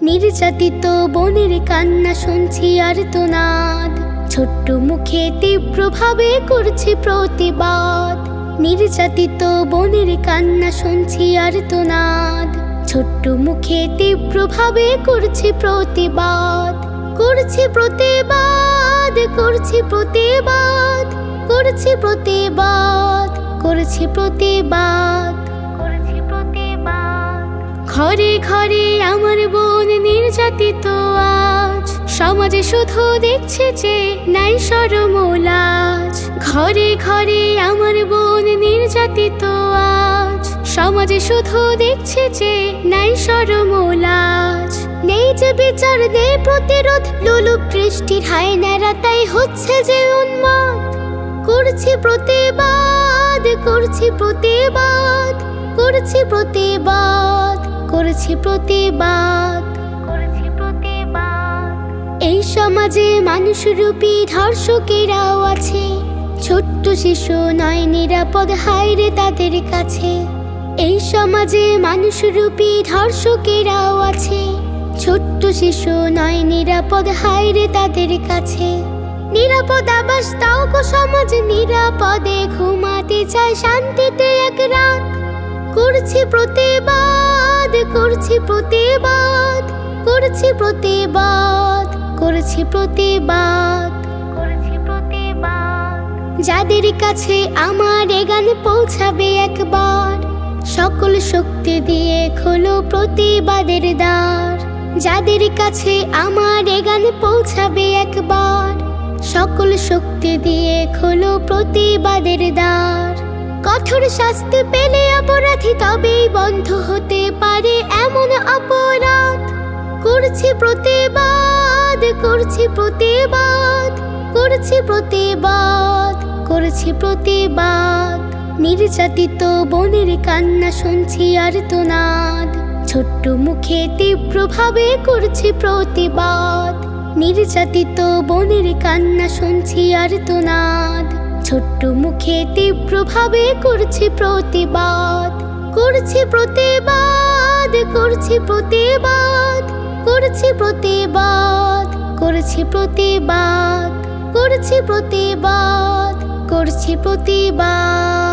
নির্যাতিত বোনের কান্না শুনছি আর্তনাদ, ছোট্ট মুখে তীব্রভাবে করছি প্রতিবাদ। নির্যাতিত বোনের কান্না শুনছি আর্তনাদ, ছোট্ট মুখে তীব্রভাবে করছি প্রতিবাদ। করছি প্রতিবাদ, করছি প্রতিবাদ, করছি প্রতিবাদ, করছি প্রতিবাদ, করছি প্রতিবাদ। ঘরে ঘরে আমার বোন নির্যাতিত আজ, সমাজে শুধু দেখছে যে নাই শরম ও লাজ। ঘরে ঘরে আমার বোন নির্যাতিত আজ, সমাজে শুধু দেখছে যে নাই শরম ও লাজ। নেই যে বিচার, নেই প্রতিরোধ, লোলুপ দৃষ্টির হায়নারা তাই হচ্ছে যে উন্মাদ। করছি প্রতিবাদ, করছি প্রতিবাদ, করছি প্রতিবাদ, করছি প্রতিবাদ, করছি প্রতিবাদ। এই সমাজে মানুষরূপী ধর্ষকেরাও আছে, ছোট্ট শিশু নয় নিরাপদ, হায়রে তাদের কাছে। এই সমাজে মানুষরূপী ধর্ষকেরাও আছে, ছোট্ট শিশু নয় নিরাপদ, হায়রে তাদের কাছে। নিরাপদ আবাস দাও গো সমাজ, নিরাপদে ঘুমাতে চায় শান্তিতে এক রাত। করছি প্রতিবাদ, করছি প্রতিবাদ, করছি প্রতিবাদ, করছি প্রতিবাদ, করছি প্রতিবাদ। যাদের কাছে আমার এ গান পৌঁছাবে একবার, সকল শক্তি দিয়ে খোলো প্রতিবাদের দ্বার। যাদের কাছে আমার এ গান পৌঁছাবে একবার, সকল শক্তি দিয়ে খোলো প্রতিবাদের দ্বার। কঠোর শাস্তি পেলে অপরাধী তবেই বন্ধ হতে পারে এমন অপরাধ। করছি প্রতিবাদ, করছি প্রতিবাদ, করছি প্রতিবাদ, করছি প্রতিবাদ। নির্যাতিত বোনের কান্না শুনছি আর্তনাদ, ছোট্ট মুখে তীব্রভাবে করছি প্রতিবাদ। নির্যাতিত বোনের কান্না শুনছি আর্তনাদ, ছোট্ট মুখে তীব্রভাবে করছি প্রতিবাদ। করছি প্রতিবাদ, করছি প্রতিবাদ, করছি প্রতিবাদ, করছি প্রতিবাদ, করছি প্রতিবাদ, করছি প্রতিবাদ।